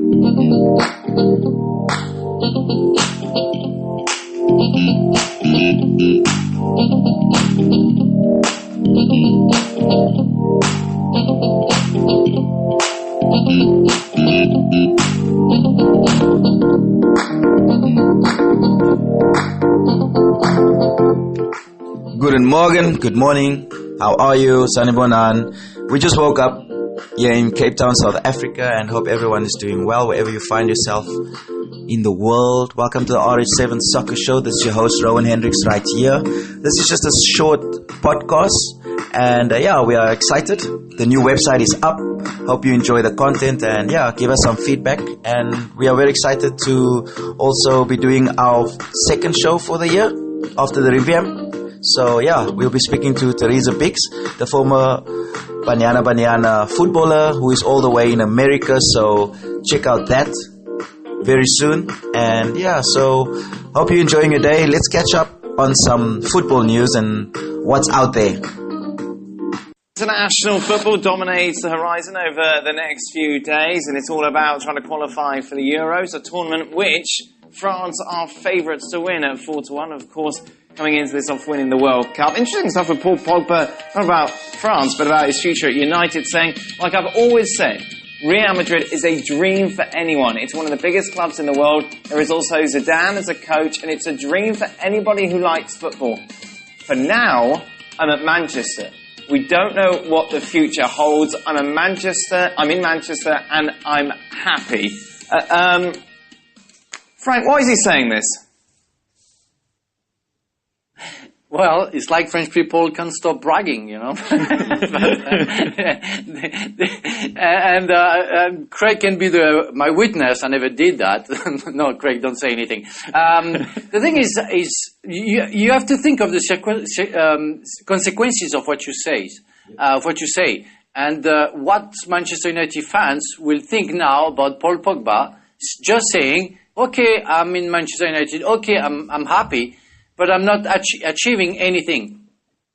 Guten Morgen, good morning. How are you? Sanibonan. We just woke up here in Cape Town, South Africa, and hope everyone is doing well wherever you find yourself in the world. Welcome to the RH7 Soccer Show. This is your host, Rowan Hendricks, right here. This is just a short podcast, and we are excited. The new website is up. Hope you enjoy the content, and give us some feedback. And we are very excited to also be doing our second show for the year after the revamp. So we'll be speaking to Theresa, the former Banyana footballer who is all the way in America. So check out that very soon. And so hope you're enjoying your day. Let's catch up on some football news and what's out there. International football dominates the horizon over the next few days, and it's all about trying to qualify for the Euros, a tournament which France are favourites to win at 4-1, of course, coming into this off winning the World Cup. Interesting stuff with Paul Pogba, not about France, but about his future at United, saying, like I've always said, Real Madrid is a dream for anyone. It's one of the biggest clubs in the world. There is also Zidane as a coach, and it's a dream for anybody who likes football. For now, I'm at Manchester. We don't know what the future holds. I'm in Manchester, and I'm happy. Frank, why is he saying this? Well, it's like French people can't stop bragging, you know. and Craig can be my witness. I never did that. No, Craig, don't say anything. The thing is you have to think of the consequences of what you say, and what Manchester United fans will think now about Paul Pogba, just saying, okay, I'm in Manchester United, okay, I'm happy, but I'm not achieving anything.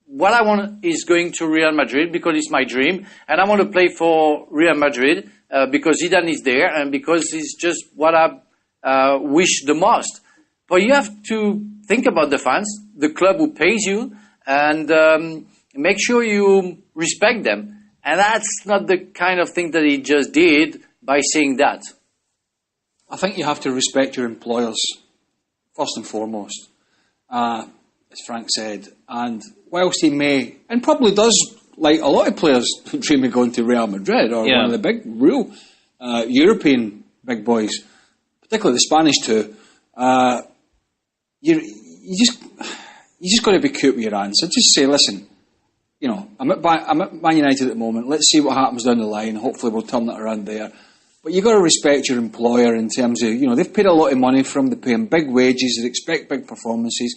What I want is going to Real Madrid because it's my dream, and I want to play for Real Madrid because Zidane is there and because it's just what I wish the most. But you have to think about the fans, the club who pays you, and make sure you respect them. And that's not the kind of thing that he just did by saying that. I think you have to respect your employers, first and foremost. As Frank said, and whilst he may, and probably does, like a lot of players, dream of going to Real Madrid or one of the big, real European big boys, particularly the Spanish two, you just got to be cute with your answer. Just say, listen, you know, I'm at Man United at the moment. Let's see what happens down the line. Hopefully, we'll turn that around there. But you've got to respect your employer in terms of, you know, they've paid a lot of money for him, they pay him big wages, they expect big performances.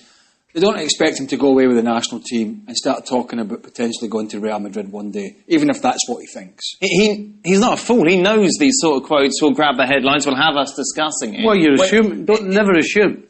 They don't expect him to go away with the national team and start talking about potentially going to Real Madrid one day, even if that's what he thinks. He's not a fool. He knows these sort of quotes will grab the headlines, will have us discussing it. Well, you assume, never assume.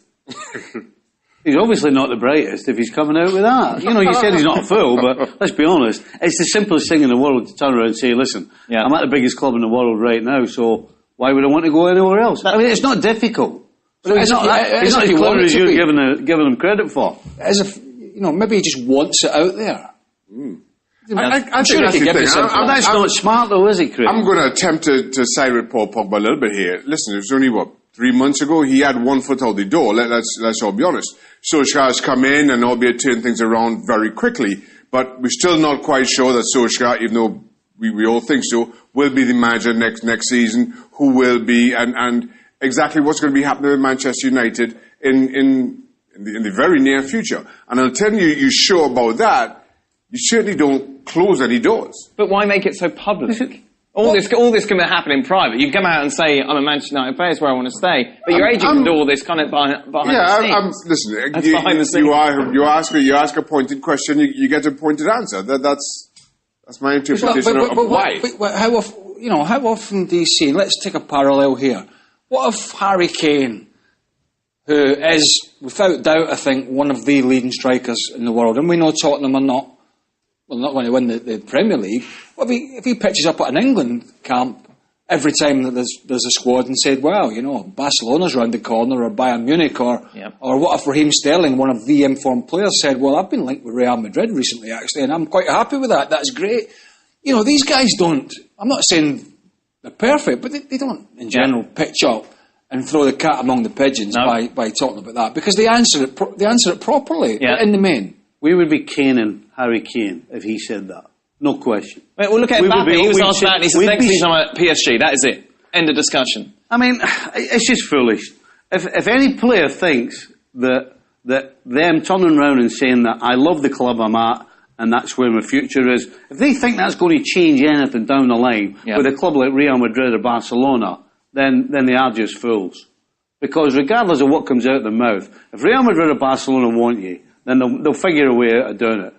He's obviously not the brightest if he's coming out with that. You know, you said he's not a fool, but let's be honest. It's the simplest thing in the world to turn around and say, listen, I'm at the biggest club in the world right now, so why would I want to go anywhere else? I mean, it's not difficult. But it's not as clever as you're giving him credit for. As if, you know, maybe he just wants it out there. I'm sure he could give you something. That's not smart though, is it, Craig? I'm going to attempt to side with Paul Pogba a little bit here. Listen, it was only, 3 months ago, he had 1 foot out the door. Let's all be honest. Solskjaer has come in and albeit turned things around very quickly, but we're still not quite sure that Solskjaer, even though we all think so, will be the manager next season, who will be, and exactly what's going to be happening with Manchester United in the very near future. And until you're sure about that, you certainly don't close any doors. But why make it so public? All this can happen in private. You come out and say, I'm a Manchester United player, it's where I want to stay. But your agent can do all this kind of behind the scenes. Listen, you ask a pointed question, you get a pointed answer. That's my interpretation of why. But how often do you see, let's take a parallel here. What if Harry Kane, who is, without doubt, I think, one of the leading strikers in the world, and we know Tottenham are not going to win the Premier League, what if he pitches up at an England camp every time that there's a squad and said, well, Barcelona's round the corner, or Bayern Munich, or what if Raheem Sterling, one of the informed players, said, well, I've been linked with Real Madrid recently, actually, and I'm quite happy with that. That's great. These guys don't, I'm not saying they're perfect, but they don't, in general, pitch up and throw the cat among the pigeons by talking about that, because they answer it properly in the main. We would be caning Harry Kane if he said that. No question. Wait, well, look at Mbappe. He was asked about, and he said, next season I'm at PSG. That is it. End of discussion. I mean, it's just foolish. If any player thinks that them turning around and saying that I love the club I'm at and that's where my future is, if they think that's going to change anything down the line with a club like Real Madrid or Barcelona, then they are just fools. Because regardless of what comes out of their mouth, if Real Madrid or Barcelona want you, then they'll figure a way out of doing it.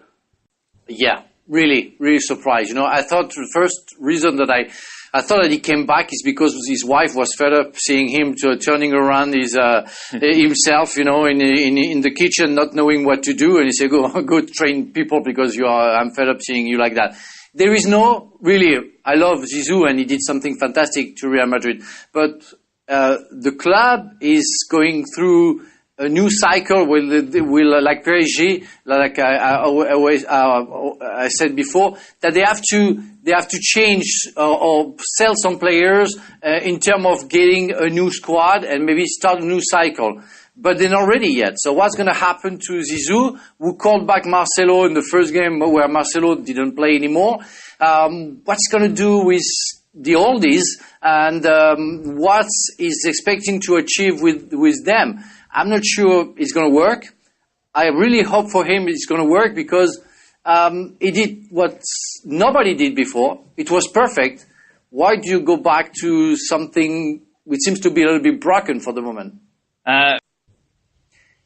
Yeah. Really, really surprised. I thought the first reason that I thought that he came back is because his wife was fed up seeing him turning around himself, in the kitchen, not knowing what to do, and he said, "Go train people because I'm fed up seeing you like that." There is I love Zizou, and he did something fantastic to Real Madrid, but the club is going through a new cycle will like PSG, like I said before, that they have to change or sell some players in terms of getting a new squad and maybe start a new cycle. But they're not ready yet. So what's going to happen to Zizou, who called back Marcelo in the first game where Marcelo didn't play anymore? What's going to do with the oldies, and what is expecting to achieve with them? I'm not sure it's going to work. I really hope for him it's going to work, because he did what nobody did before. It was perfect. Why do you go back to something which seems to be a little bit broken for the moment?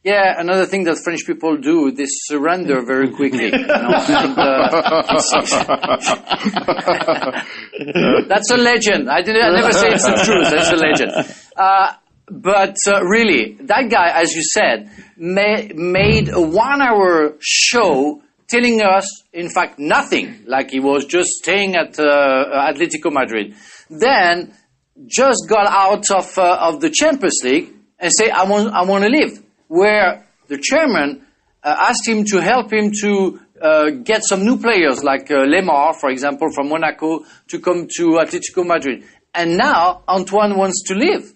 Yeah, another thing that French people do, they surrender very quickly. That's a legend. I never say it's the truth. That's a legend. But really, that guy, as you said, made a 1 hour show telling us, in fact, nothing. Like he was just staying at Atletico Madrid. Then just got out of the Champions League and say, I want to leave. Where the chairman asked him to help him to get some new players, like Lemar, for example, from Monaco, to come to Atletico Madrid. And now Antoine wants to leave.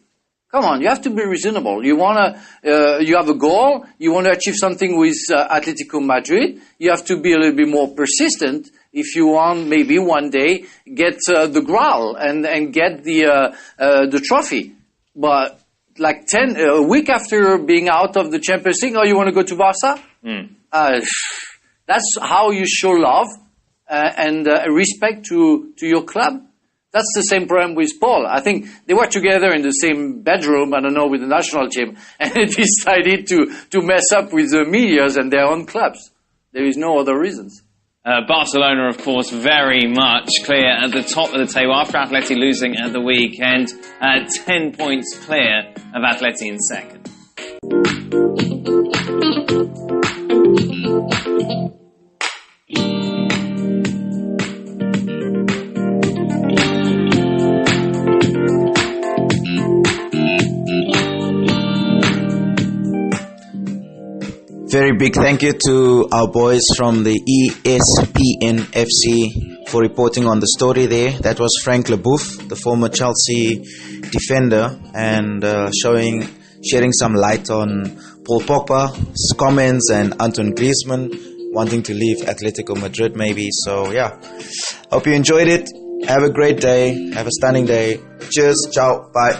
Come on, you have to be reasonable. You have a goal. You want to achieve something with Atletico Madrid. You have to be a little bit more persistent if you want, maybe one day, get the growl and get the trophy. But like a week after being out of the Champions League, you want to go to Barca? That's how you show love and respect to your club. That's the same problem with Paul. I think they were together in the same bedroom, I don't know, with the national team, and they decided to mess up with the medias and their own clubs. There is no other reasons. Barcelona, of course, very much clear at the top of the table after Atleti losing at the weekend, 10 points clear of Atleti in second. Very big thank you to our boys from the ESPN FC for reporting on the story there. That was Frank Leboeuf, the former Chelsea defender, and shedding some light on Paul Pogba's comments and Antoine Griezmann wanting to leave Atletico Madrid maybe. So yeah, hope you enjoyed it. Have a great day. Have a stunning day. Cheers. Ciao. Bye.